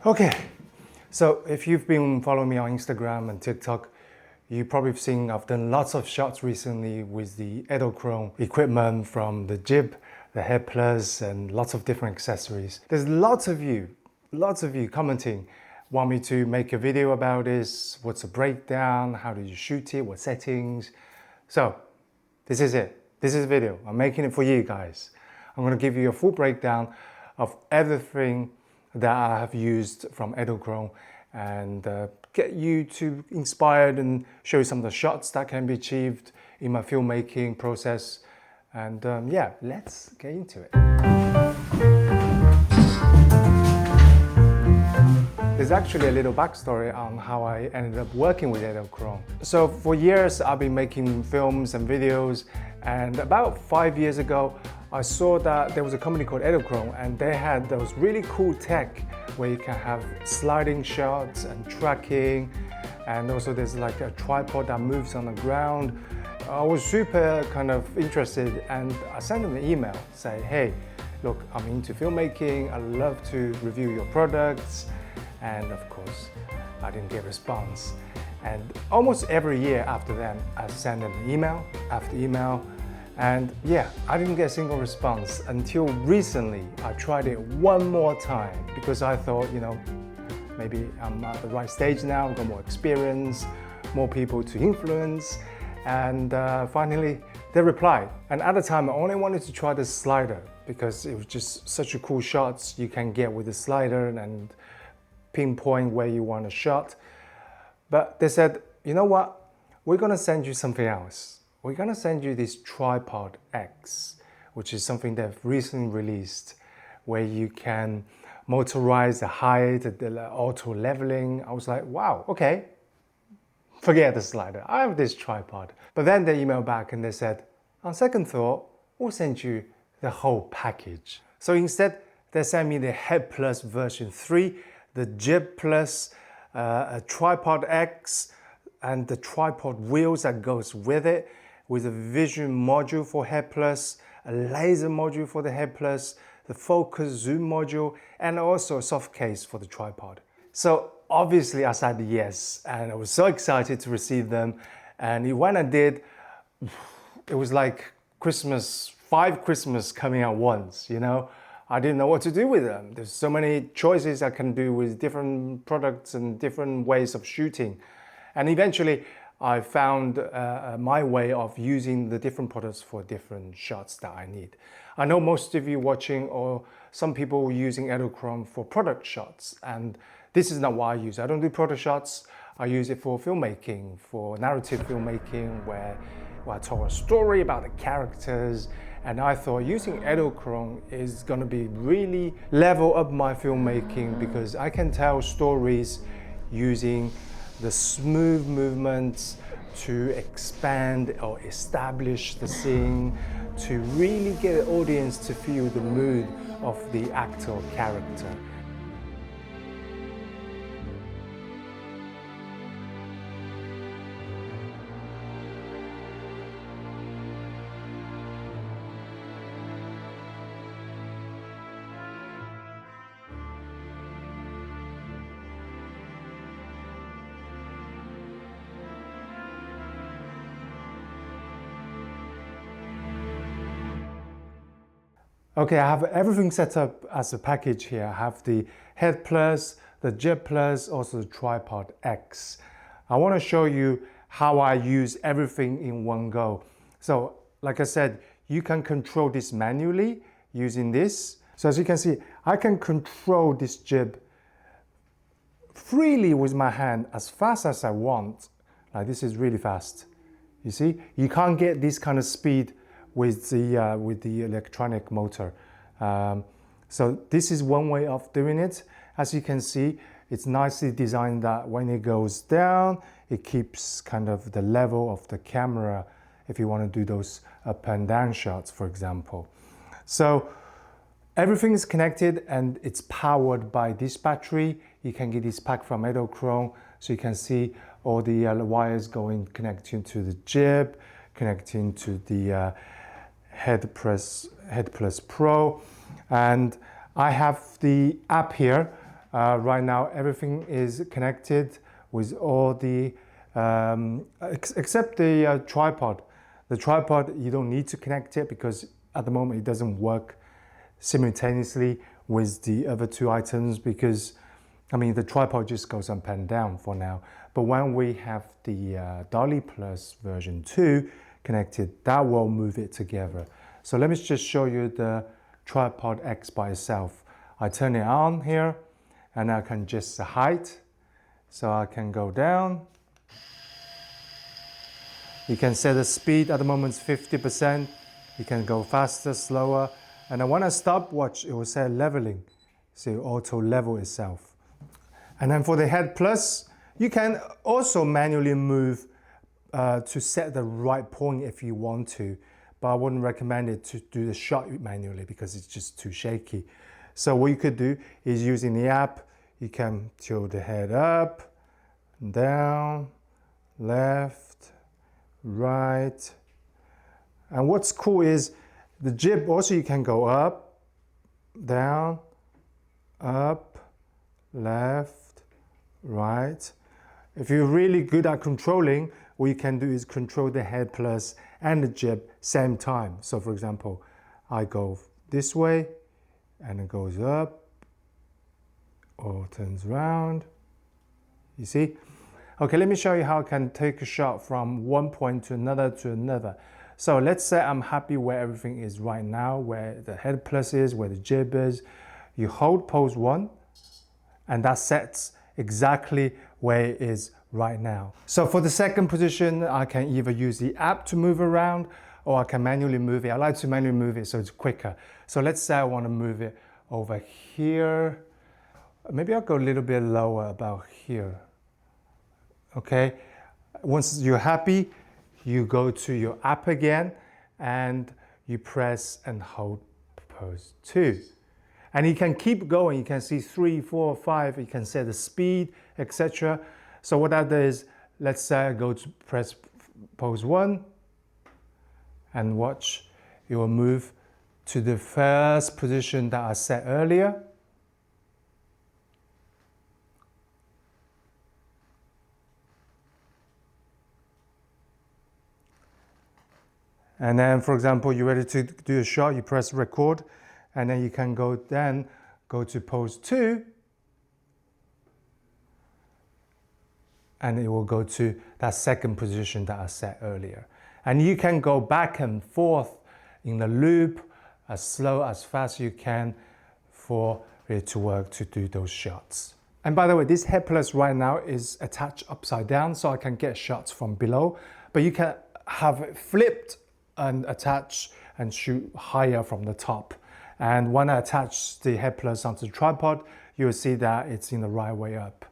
Okay, so if you've been following me on Instagram and TikTok, you've probably seen I've done lots of shots recently with the Edelkrone equipment, from the jib, the head plus, and lots of different accessories. There's lots of you commenting, want me to make a video about this, what's a breakdown, how do you shoot it, what settings. So this is it. This is a video. I'm making it for you guys. I'm going to give you a full breakdown of everything that I have used from Edelkrone and get you to inspired and show you some of the shots that can be achieved in my filmmaking process. And yeah, let's get into it. There's actually a little backstory on how I ended up working with Edelkrone. So for years I've been making films and videos, and about 5 years ago I saw that there was a company called Edelkrone, and they had those really cool tech where you can have sliding shots and tracking, and also there's like a tripod that moves on the ground. I was super kind of interested, and I sent them an email saying, hey, look, I'm into filmmaking, I'd love to review your products. And of course, I didn't get a response. And almost every year after that, I sent them email after email. And yeah, I didn't get a single response until recently. I tried it one more time because I thought, you know, maybe I'm at the right stage now, I've got more experience, more people to influence. And finally, they replied. And at the time, I only wanted to try the slider because it was just such a cool shots you can get with the slider and pinpoint where you want a shot. But they said, you know what, we're gonna send you something else. We're gonna send you this Tripod X, which is something they've recently released, where you can motorize the height, the auto leveling. I was like, wow, okay, forget the slider, I have this tripod. But then they emailed back and they said, on second thought, we'll send you the whole package. So instead, they sent me the Head Plus version 3, the Jib Plus, a Tripod X, and the tripod wheels that goes with it, with a vision module for Head Plus, a laser module for the Head Plus, the focus zoom module, and also a soft case for the tripod. So obviously I said yes, and I was so excited to receive them. And when I did, it was like Christmas, 5 Christmas coming at once, you know? I didn't know what to do with them. There's so many choices I can do with different products and different ways of shooting. And eventually I found my way of using the different products for different shots that I need. I know most of you watching, or some people using Edelkrone for product shots, and this is not what I use. I don't do product shots. I use it for filmmaking, for narrative filmmaking, where I tell a story about the characters. And I thought using Edelkrone is going to be really level up my filmmaking, because I can tell stories using the smooth movements to expand or establish the scene, to really get the audience to feel the mood of the actor or character. Okay, I have everything set up as a package here. I have the Head Plus, the Jib Plus, also the Tripod X. I want to show you how I use everything in one go. So, like I said, you can control this manually using this. So as you can see, I can control this jib freely with my hand as fast as I want. Like, this is really fast. You see, you can't get this kind of speed with the electronic motor. So this is one way of doing it. As you can see, it's nicely designed that when it goes down, it keeps kind of the level of the camera if you want to do those up and down shots, for example. So everything is connected and it's powered by this battery. You can get this pack from Edelkrone, so you can see all the wires going, connecting to the jib, connecting to the Head Plus Pro. And I have the app here Right now, everything is connected with all the, except the tripod. The tripod, you don't need to connect it because at the moment it doesn't work simultaneously with the other two items because, I mean, the tripod just goes up and down for now. But when we have the Dolly Plus version 2 connected, that will move it together. So let me just show you the Tripod X by itself. I turn it on here and I can just hide. So I can go down. You can set the speed, at the moment it's 50%. You can go faster, slower. And then when I stopwatch, it will say leveling. So it auto level itself. And then for the Head Plus, you can also manually move to set the right point if you want to. But I wouldn't recommend it to do the shot manually because it's just too shaky. So what you could do is using the app, you can tilt the head up, down, left, right. And what's cool is the jib also you can go up, down, up, left, right. If you're really good at controlling, what you can do is control the Head Plus and the jib same time. So for example, I go this way and it goes up or turns around. You see? Okay, let me show you how I can take a shot from one point to another. So let's say I'm happy where everything is right now, where the Head Plus is, where the jib is. You hold pose 1 and that sets exactly where it is right now. So for the second position, I can either use the app to move around or I can manually move it. I like to manually move it so it's quicker. So let's say I want to move it over here. Maybe I'll go a little bit lower, about here. Okay, once you're happy, you go to your app again and you press and hold pose 2. And you can keep going. You can see 3, 4, 5. You can set the speed, etc. So what that does, let's say I go to press pose 1 and watch. It will move to the first position that I set earlier. And then, for example, you're ready to do a shot, you press record, and then you can go to pose 2, and it will go to that second position that I set earlier. And you can go back and forth in the loop as slow, as fast as you can for it to work to do those shots. And by the way, this Head Plus right now is attached upside down, so I can get shots from below, but you can have it flipped and attach and shoot higher from the top. And when I attach the Head Plus onto the tripod, you'll see that it's in the right way up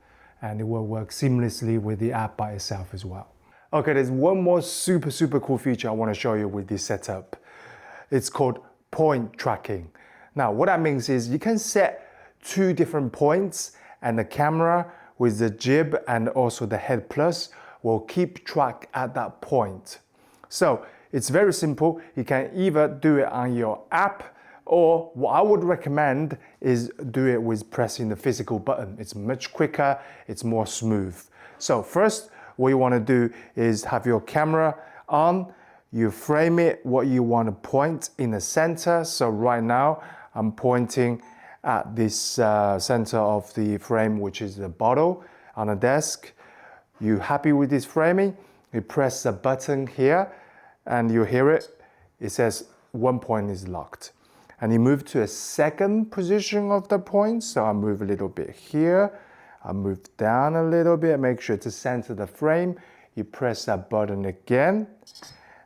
and it will work seamlessly with the app by itself as well. Okay, there's one more super cool feature I want to show you with this setup. It's called point tracking. Now, what that means is you can set 2 different points and the camera with the jib and also the Head Plus will keep track at that point. So it's very simple. You can either do it on your app, or what I would recommend is do it with pressing the physical button. It's much quicker, it's more smooth. So first, what you want to do is have your camera on, you frame it what you want to point in the center. So right now, I'm pointing at this center of the frame, which is the bottle on a desk. You happy with this framing? You press the button here, and you hear it, it says 1 point is locked. And you move to a second position of the point. So I move a little bit here, I move down a little bit, make sure to center the frame. You press that button again,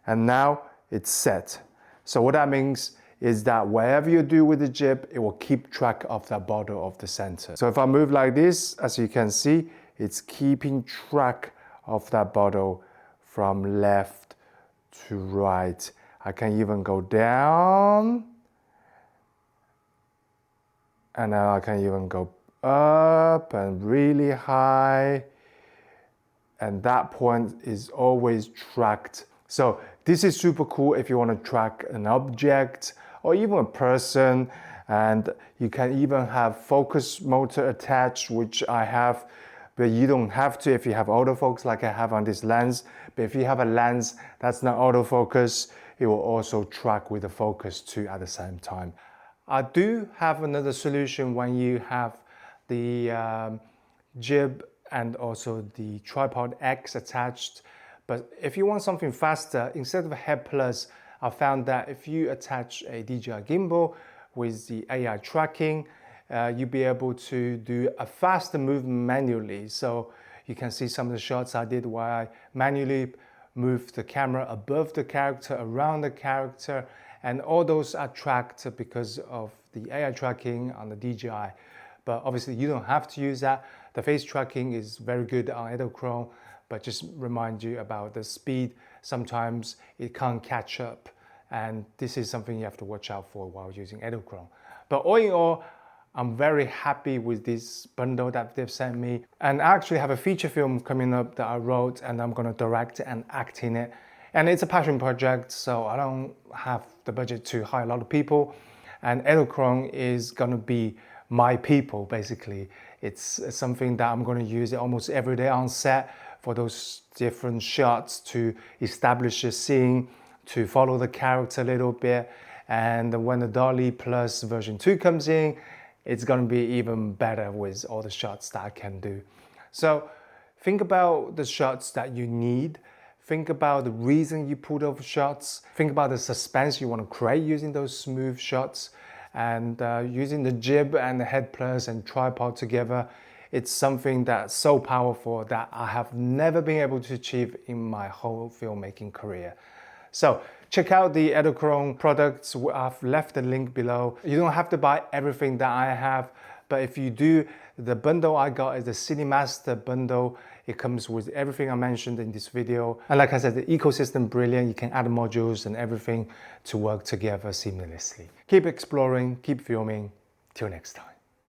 and now it's set. So what that means is that wherever you do with the jib, it will keep track of that bottle of the center. So if I move like this, as you can see, it's keeping track of that bottle from left to right. I can even go down, and now I can even go up and really high, and that point is always tracked. So this is super cool if you want to track an object or even a person, And you can even have focus motor attached, which I have, but you don't have to if you have autofocus like I have on this lens. But if you have a lens that's not autofocus, it will also track with the focus too at the same time. I do have another solution when you have the jib and also the tripod X attached. But if you want something faster, instead of a head plus, I found that if you attach a DJI gimbal with the AI tracking, you'll be able to do a faster movement manually. So you can see some of the shots I did where I manually moved the camera above the character, around the character, and all those are tracked because of the AI tracking on the DJI. But obviously you don't have to use that. The face tracking is very good on Edelchrome, but just remind you about the speed. Sometimes it can't catch up, and this is something you have to watch out for while using Edelchrome. But all in all, I'm very happy with this bundle that they've sent me. And I actually have a feature film coming up that I wrote, and I'm gonna direct and act in it. And it's a passion project, so I don't have the budget to hire a lot of people. And Edelchrome is gonna be my people, basically. It's something that I'm gonna use almost every day on set for those different shots to establish a scene, to follow the character a little bit. And when the DALL-E Plus version 2 comes in, it's gonna be even better with all the shots that I can do. So think about the shots that you need. Think about the reason you put those shots. Think about the suspense you want to create using those smooth shots. And using the jib and the head plus and tripod together, it's something that's so powerful that I have never been able to achieve in my whole filmmaking career. So check out the Edelchrome products. I've left the link below. You don't have to buy everything that I have, but if you do, the bundle I got is the CineMaster bundle. It comes with everything I mentioned in this video. And like I said, the ecosystem brilliant. You can add modules and everything to work together seamlessly. Keep exploring, keep filming. Till next time.